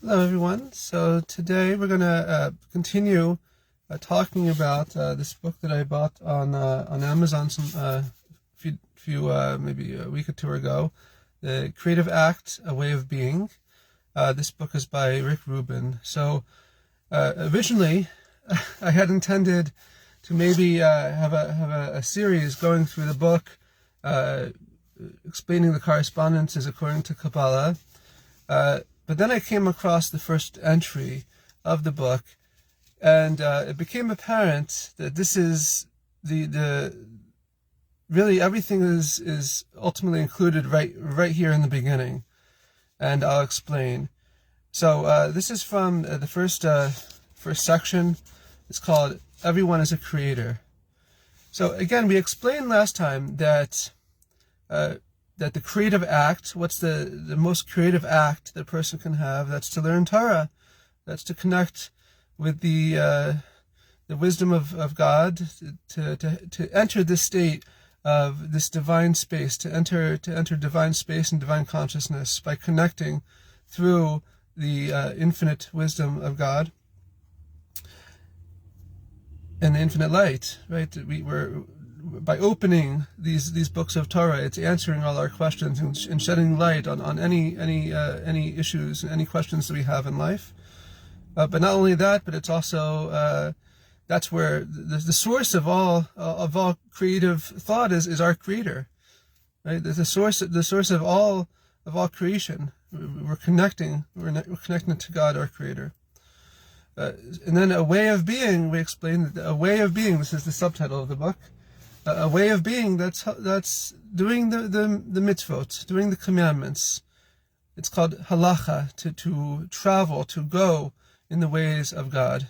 Hello, everyone. So today we're going to continue talking about this book that I bought on Amazon maybe a week or two ago, The Creative Act, A Way of Being. This book is by Rick Rubin. So originally I had intended to maybe have a series going through the book, explaining the correspondences according to Kabbalah. But then I came across the first entry of the book, and it became apparent that this is the really everything is ultimately included right here in the beginning, and I'll explain. So this is from the first section. It's called "Everyone is a Creator." So again, we explained last time that the creative act, what's the most creative act that a person can have? That's to learn Torah. That's to connect with the wisdom of God, to enter this state of this divine space, to enter divine space and divine consciousness by connecting through the infinite wisdom of God and the infinite light, right? By opening these books of Torah, it's answering all our questions and shedding light on any issues, any questions that we have in life. But not only that, but it's also that's where the source of all creative thought is our Creator, right? The source of all creation. We're connecting to God, our Creator. And then a way of being. We explained that a way of being. This is the subtitle of the book. A way of being, that's doing the mitzvot, doing the commandments. It's called halacha, to travel, to go in the ways of God.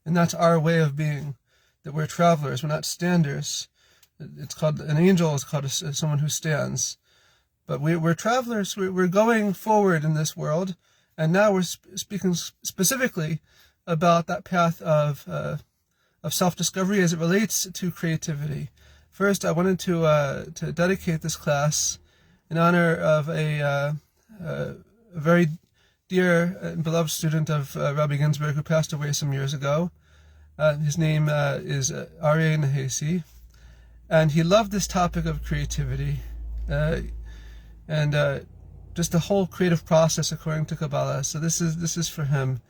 And that's our way of being, that we're travelers, we're not standers. It's called, an angel is called someone who stands. But we're travelers, we're going forward in this world, and now we're speaking specifically about that path of self-discovery as it relates to creativity. First, I wanted to dedicate this class in honor of a very dear and beloved student of Rabbi Ginsburg who passed away some years ago. His name is Aryeh Nahesi, and he loved this topic of creativity and just the whole creative process according to Kabbalah. So this is for him.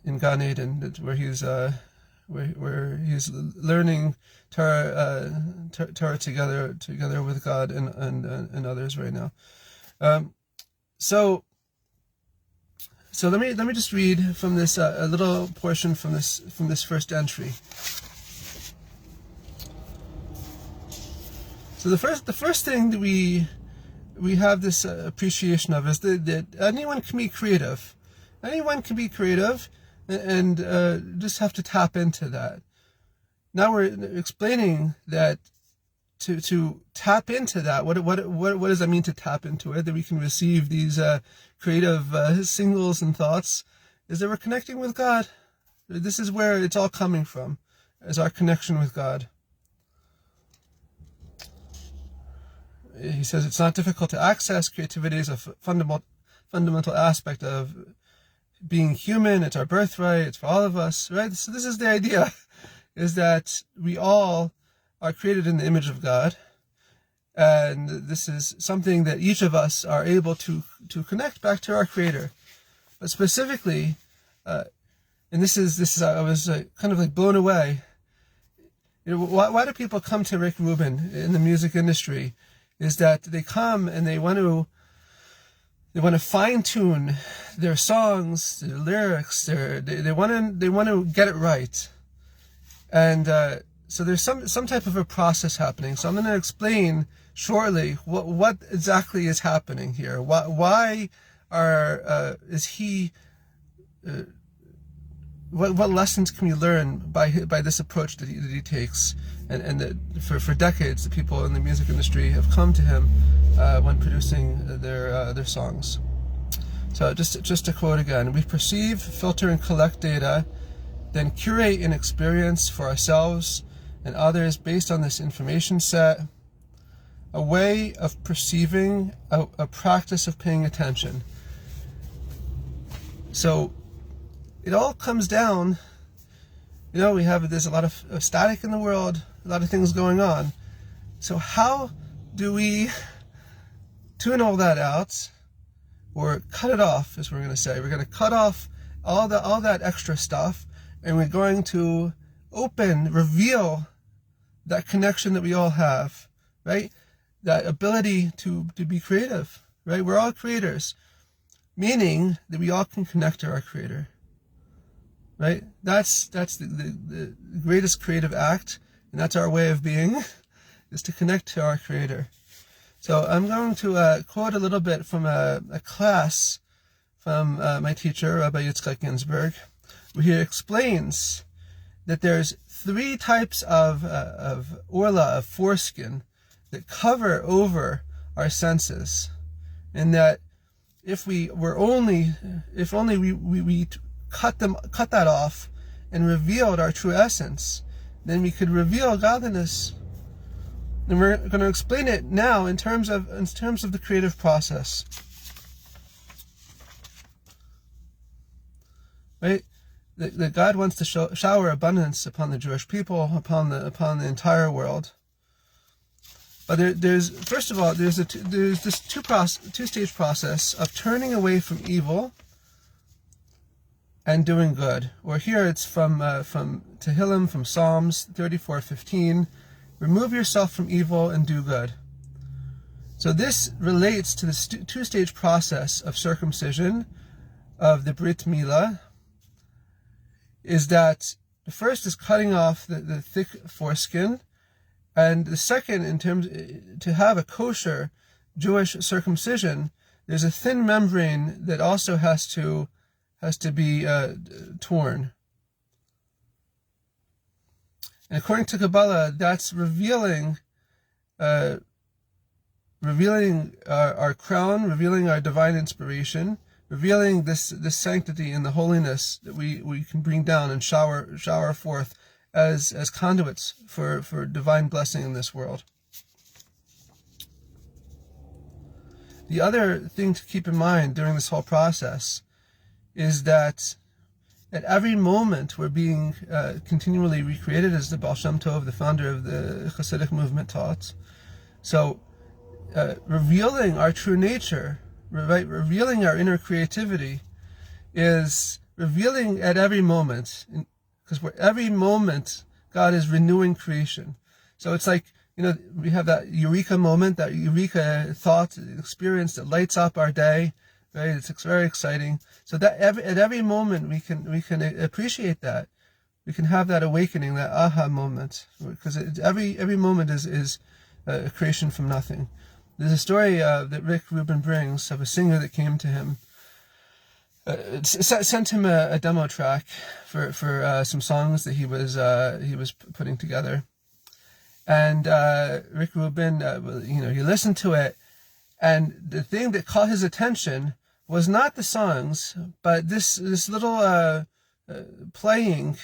In Gan Eden, where he's learning Torah together with God and others right now. So let me just read from this a little portion from this first entry. So the first thing that we have this appreciation of is that anyone can be creative. Anyone can be creative, and just have to tap into that. Now we're explaining that to tap into that. What does that mean to tap into it? That we can receive these creative signals and thoughts. Is that we're connecting with God. This is where it's all coming from, is our connection with God. He says it's not difficult to access. Creativity is a fundamental aspect of being human. It's our birthright. It's for all of us, right? So this is the idea, is that we all are created in the image of God, and this is something that each of us are able to connect back to our Creator. But specifically, and this is I was kind of like blown away. You know, why do people come to Rick Rubin in the music industry? Is that they come and they want to fine-tune their songs, their lyrics. They want to get it right, and so there's some type of a process happening. So I'm going to explain shortly what exactly is happening here. Why is he? What lessons can we learn by this approach that he takes, and that for decades the people in the music industry have come to him when producing their songs. So just to quote again: we perceive, filter, and collect data, then curate an experience for ourselves and others based on this information set. A way of perceiving, a practice of paying attention. So it all comes down, there's a lot of static in the world, a lot of things going on. So how do we tune all that out, or cut it off, as we're going to say? We're going to cut off all that extra stuff, and we're going to reveal that connection that we all have, right? That ability to be creative, right? We're all creators, meaning that we all can connect to our Creator, right? That's the greatest creative act, and that's our way of being, is to connect to our Creator. So I'm going to quote a little bit from a class from my teacher, Rabbi Yitzchak Ginsburg, where he explains that there's 3 types of orla, of foreskin, that cover over our senses, and that if we cut that off and revealed our true essence, then we could reveal godliness. And we're going to explain it now in terms of the creative process, right? That God wants to shower abundance upon the Jewish people, upon the entire world. But there's this two-stage process of turning away from evil and doing good. Or here it's from Tehillim, from Psalms 34:15. Remove yourself from evil and do good. So this relates to this two-stage process of circumcision, of the Brit Milah, is that the first is cutting off the thick foreskin, and the second, in terms to have a kosher Jewish circumcision, there's a thin membrane that also has to be torn. And according to Kabbalah, that's revealing our crown, revealing our divine inspiration, revealing this sanctity and the holiness that we can bring down and shower forth as conduits for divine blessing in this world. The other thing to keep in mind during this whole process is that at every moment we're being continually recreated, as the Baal Shem Tov, the founder of the Hasidic movement, taught. So revealing our true nature, right, revealing our inner creativity, is revealing at every moment, because every moment God is renewing creation. So it's like, we have that eureka moment, that eureka thought, experience that lights up our day, right? It's very exciting. So that at every moment we can appreciate that. We can have that awakening, that aha moment, because every moment is a creation from nothing. There's a story that Rick Rubin brings of a singer that came to him, sent him a demo track for some songs that he was putting together, and Rick Rubin, he listened to it, and the thing that caught his attention was not the songs, but this little playing,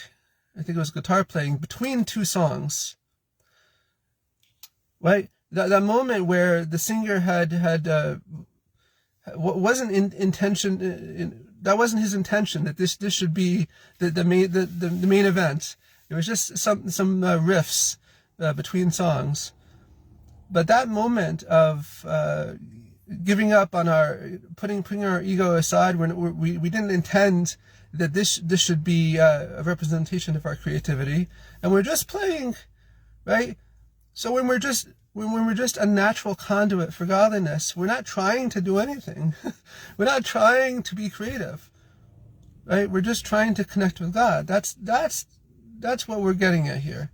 I think it was guitar playing between 2 songs, right? That moment where the singer wasn't intention. That wasn't his intention, that this should be the main event. It was just some riffs between songs. But that moment of giving up on putting our ego aside, when we didn't intend that this should be a representation of our creativity, and we're just playing, right? So when we're just a natural conduit for godliness, we're not trying to do anything. We're not trying to be creative, right? We're just trying to connect with God. That's what we're getting at here,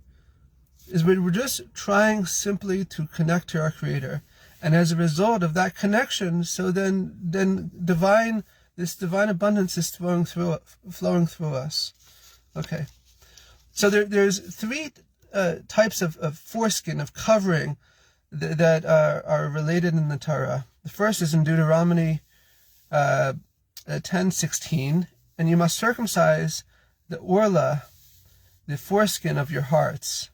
is we're just trying simply to connect to our Creator. And as a result of that connection, so then this divine abundance is flowing through us. Okay. So there's 3 types of foreskin, of covering, that are related in the Torah. The first is in Deuteronomy 10:16, and you must circumcise the orla, the foreskin of your hearts.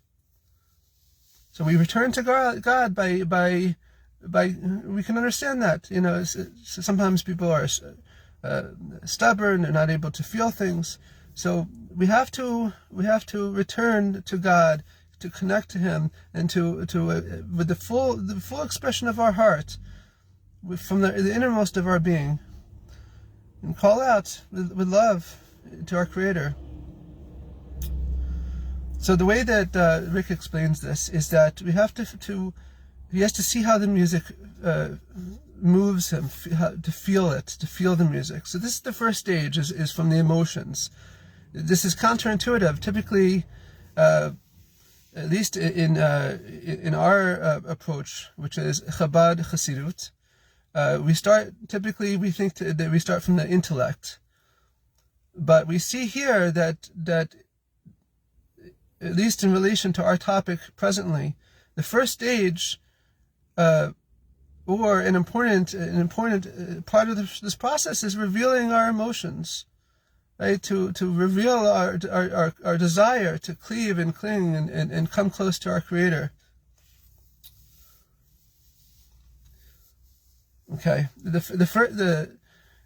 So we return to God by we can understand that. Sometimes people stubborn. They're not able to feel things. So we have to return to God, to connect to Him, and to with the full expression of our heart, from the innermost of our being, and call out with love to our Creator. So the way that Rick explains this is that we have he has to see how the music moves him, to feel it, to feel the music. So this is the first stage, is from the emotions. This is counterintuitive. Typically, at least in our approach, which is Chabad Chassidut, we think that we start from the intellect. But we see here that at least in relation to our topic presently, the first stage, or an important part of this process, is revealing our emotions, right? To reveal our desire to cleave and cling and come close to our Creator. Okay,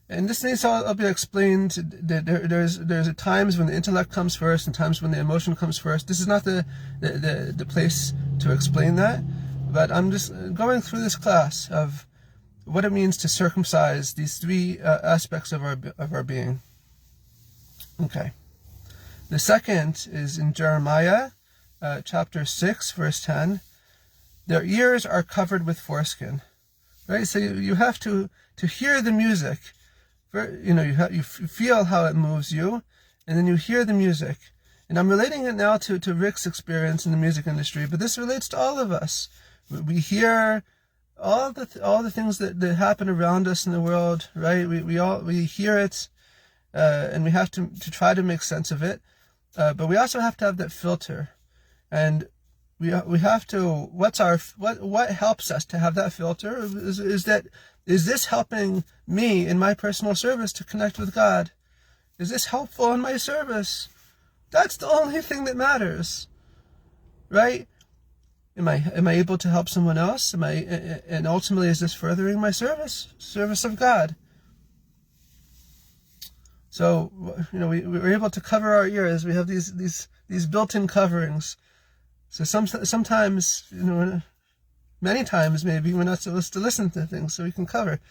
and this needs to all be explained. There's times when the intellect comes first and times when the emotion comes first. This is not the place to explain that, but I'm just going through this class of what it means to circumcise these three aspects of our being. Okay. The second is in Jeremiah chapter 6, verse 10. Their ears are covered with foreskin. Right? So you have to hear the music. You feel how it moves you, and then you hear the music. And I'm relating it now to Rick's experience in the music industry, but this relates to all of us. We hear all the things that happen around us in the world, right? We hear it, and we have to try to make sense of it. But we also have to have that filter, and we have to. What helps us to have that filter is this helping me in my personal service to connect with God? Is this helpful in my service? That's the only thing that matters, right? Am I able to help someone else? And ultimately, is this furthering my service of God? So, we're able to cover our ears. We have these built-in coverings. So sometimes, many times maybe, we're not supposed to listen to things, so we can cover.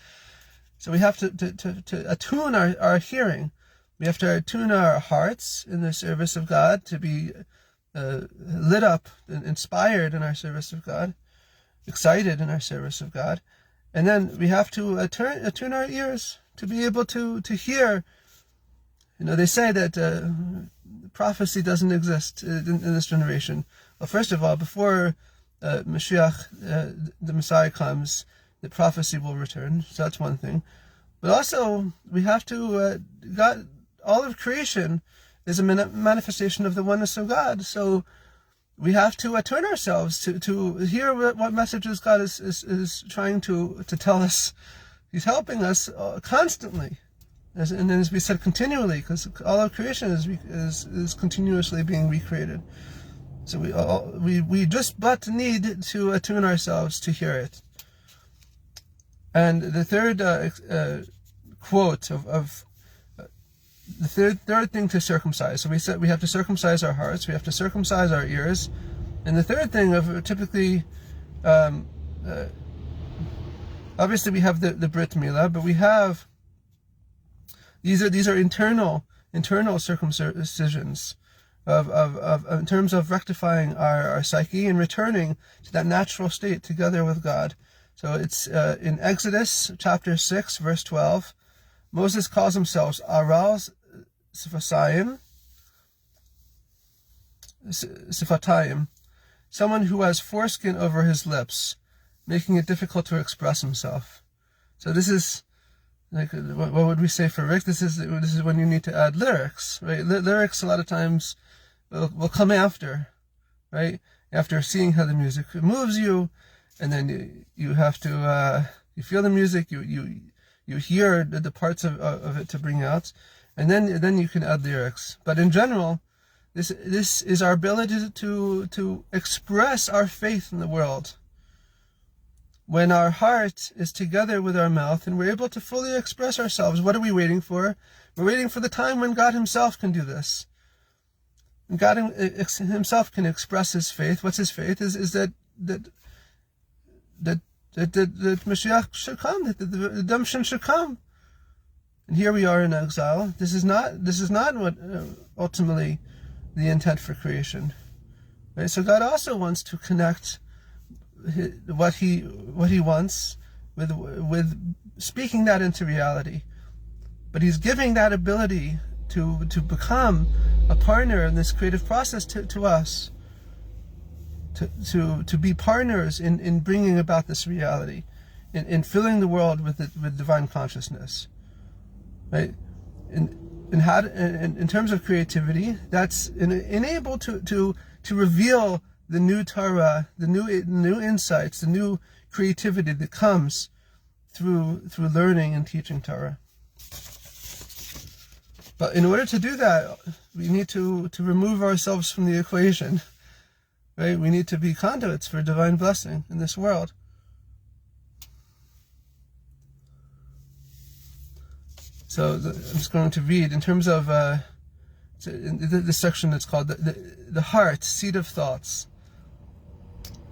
So we have to attune our hearing. We have to attune our hearts in the service of God, to be lit up and inspired in our service of God, excited in our service of God. And then we have to attune our ears to be able to hear. They say that prophecy doesn't exist in this generation. Well, first of all, before Mashiach, the Messiah, comes, the prophecy will return. So that's one thing. But also, we have to, God, all of creation is a manifestation of the oneness of God. So we have to attune ourselves to hear what messages God is trying to tell us. He's helping us constantly. And as we said, continually, because all of creation is continuously being recreated. So we just but need to attune ourselves to hear it. And the third quote of the third thing to circumcise. So we said we have to circumcise our hearts, we have to circumcise our ears, and the third thing of typically, obviously we have the Brit Milah, but we have these are internal circumcisions of in terms of rectifying our psyche and returning to that natural state together with God. So it's in Exodus chapter 6, verse 12. Moses calls himself Aral Sifatayim, someone who has foreskin over his lips, making it difficult to express himself. So this is like, what would we say for Rick? This is when you need to add lyrics, right? Lyrics a lot of times will come after, right? After seeing how the music moves you, and then you have to you feel the music, you hear the parts of it to bring out, and then you can add lyrics. But in general, this is our ability to express our faith in the world. when our heart is together with our mouth and we're able to fully express ourselves. What are we waiting for? We're waiting for the time when God himself can do this. And God himself can express his faith. What's his faith? Is that Mashiach should come, that the redemption should come. And here we are in exile. This is not what ultimately the intent for creation. Right? So God also wants to connect what he wants with speaking that into reality. But he's giving that ability to become a partner in this creative process to us, to be partners in bringing about this reality, in filling the world with divine consciousness, right? In terms of creativity, that's enabled to reveal the new Torah, the new insights, the new creativity that comes through learning and teaching Torah. But in order to do that, we need to remove ourselves from the equation, right? We need to be conduits for divine blessing in this world. So I'm just going to read in terms of this section that's called the heart, seat of thoughts.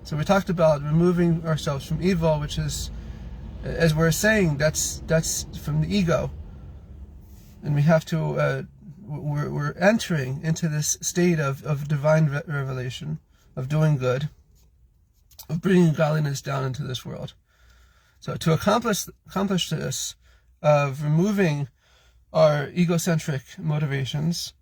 So we talked about removing ourselves from evil, which is, as we're saying, that's from the ego. And we have to, we're entering into this state of divine revelation, of doing good, of bringing godliness down into this world. So to accomplish this, of removing our egocentric motivations,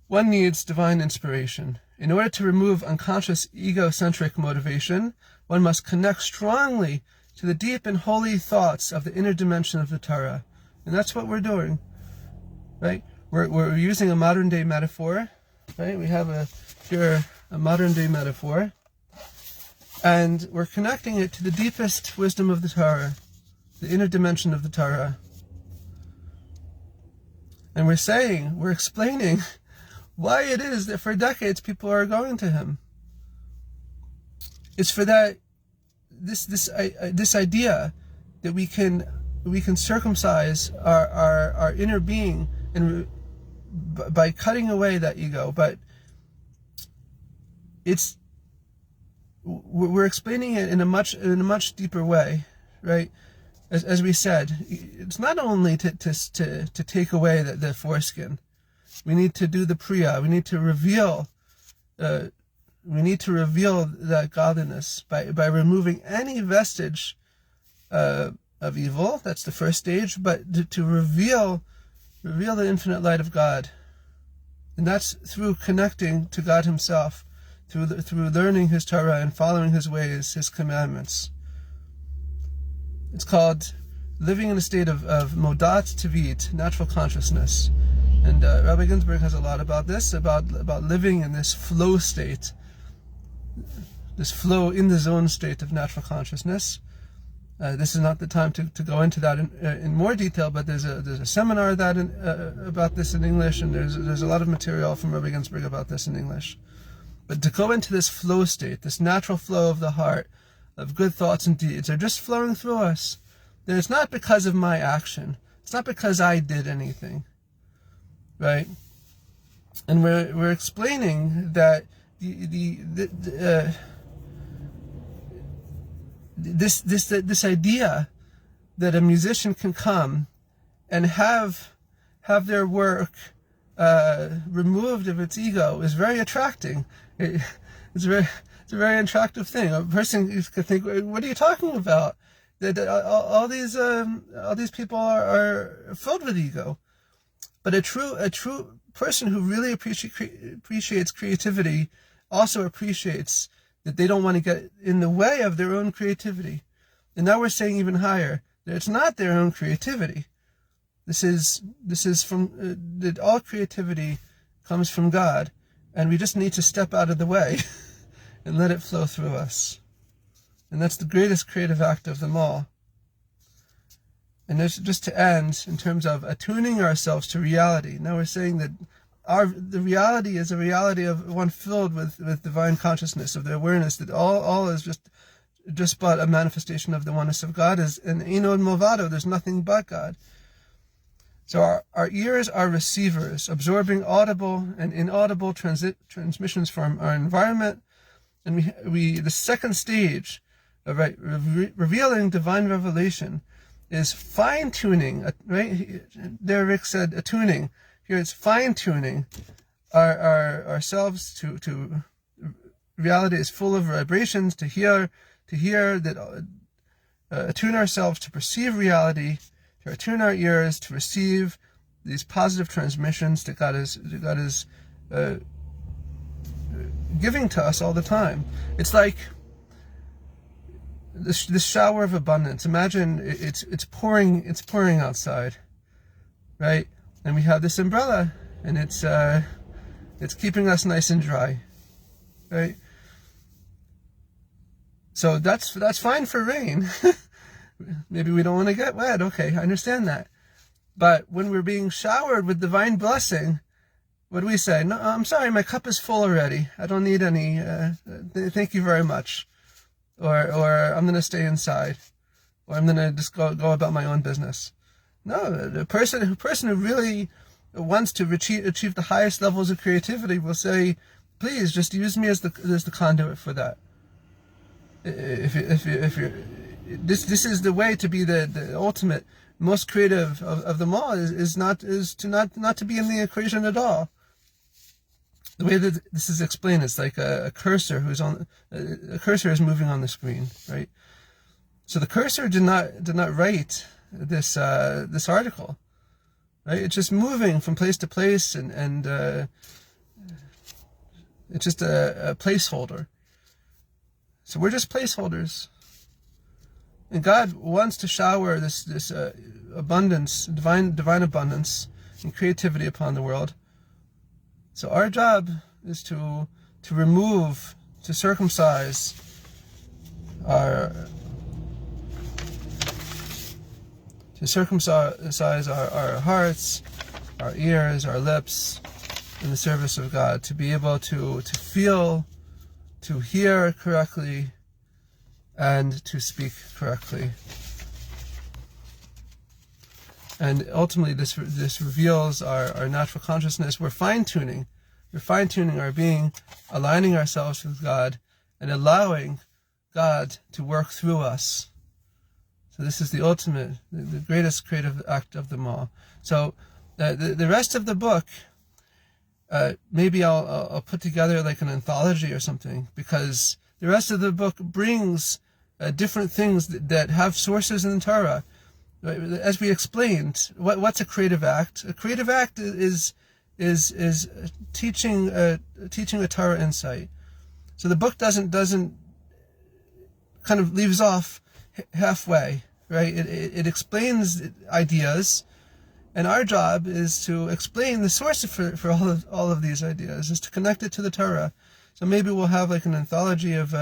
one needs divine inspiration. In order to remove unconscious egocentric motivation, one must connect strongly to the deep and holy thoughts of the inner dimension of the Torah. And that's what we're doing. Right? We're using a modern day metaphor, right? We have here a modern day metaphor, and we're connecting it to the deepest wisdom of the Torah, the inner dimension of the Torah. And we're explaining why it is that for decades people are going to him. It's for that this idea that we can circumcise our inner being and by cutting away that ego, but we're explaining it in a much deeper way, right? As we said, it's not only to take away the foreskin. We need to do the priya. We need to reveal that godliness by removing any vestige of evil. That's the first stage. But to reveal the infinite light of God, and that's through connecting to God Himself, through learning His Torah and following His ways, His commandments. It's called living in a state of modat tivit, natural consciousness. And Rabbi Ginsburg has a lot about this, about living in this flow state, this flow in the zone state of natural consciousness. This is not the time to go into that in more detail, but there's a seminar about this in English, and there's a lot of material from Rabbi Ginsburg about this in English. But to go into this flow state, this natural flow of the heart, of good thoughts and deeds, are just flowing through us. Then it's not because of my action. It's not because I did anything, right? And we're explaining that this idea that a musician can come and have their work removed of its ego is very attracting. It's a very attractive thing. A person could think, "What are you talking about? That all these people are filled with ego." But a true person who really appreciates creativity also appreciates that they don't want to get in the way of their own creativity. And now we're saying even higher that it's not their own creativity. This is from that all creativity comes from God, and we just need to step out of the way and let it flow through us. And that's the greatest creative act of them all. And there's just to end in terms of attuning ourselves to reality. Now we're saying that the reality is a reality of one filled with divine consciousness, of the awareness that all is just just but a manifestation of the oneness of God, is an Enod Movado, there's nothing but God. So our ears are receivers, absorbing audible and inaudible transmissions from our environment. And we the second stage of revealing divine revelation is fine-tuning, right? There Rick said attuning. Here it's fine-tuning ourselves to reality is full of vibrations, to hear that, attune ourselves to perceive reality, to attune our ears to receive these positive transmissions that God is giving to us all the time. It's like this shower of abundance. Imagine it's pouring outside, right? And we have this umbrella, and it's keeping us nice and dry, right? So that's fine for rain. Maybe we don't want to get wet. Okay, I understand that. But when we're being showered with divine blessing, what do we say? No, I'm sorry, my cup is full already. I don't need any. Thank you very much. Or I'm going to stay inside. Or I'm going to just go about my own business. No, the person who really wants to achieve the highest levels of creativity will say, please just use me as the conduit for that. If you're this is the way to be the ultimate, most creative of them all, is not to be in the equation at all. The way that this is explained, it's like a cursor a cursor is moving on the screen, right? So the cursor did not write this article, right? It's just moving from place to place, and it's just a placeholder. So we're just placeholders. And God wants to shower this abundance, divine abundance and creativity upon the world. So our job is to remove, to circumcise our hearts, our ears, our lips in the service of God, to be able to feel, to hear correctly, and to speak correctly. And ultimately this reveals our natural consciousness. We're fine-tuning our being, aligning ourselves with God, and allowing God to work through us. So this is the ultimate, the greatest creative act of them all. So the rest of the book, maybe I'll put together like an anthology or something, because the rest of the book brings different things that have sources in the Torah. As we explained, what's a creative act? A creative act is teaching a Torah insight. So the book doesn't kind of leaves off halfway, right? It explains ideas, and our job is to explain the source for all of these ideas, is to connect it to the Torah. So maybe we'll have like an anthology of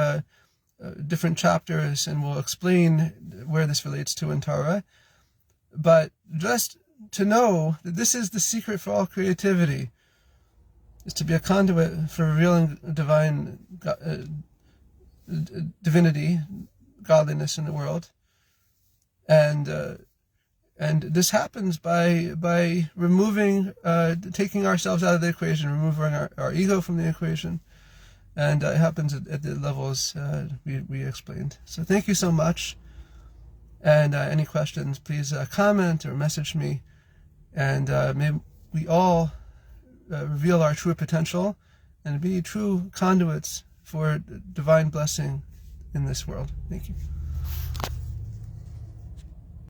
different chapters, and we'll explain where this relates to in Torah. But just to know that this is the secret for all creativity, is to be a conduit for revealing divine divinity, godliness in the world, and this happens by removing, taking ourselves out of the equation, removing our ego from the equation. And it happens at the levels we explained. So thank you so much. And any questions, please comment or message me. And may we all reveal our true potential and be true conduits for divine blessing in this world. Thank you.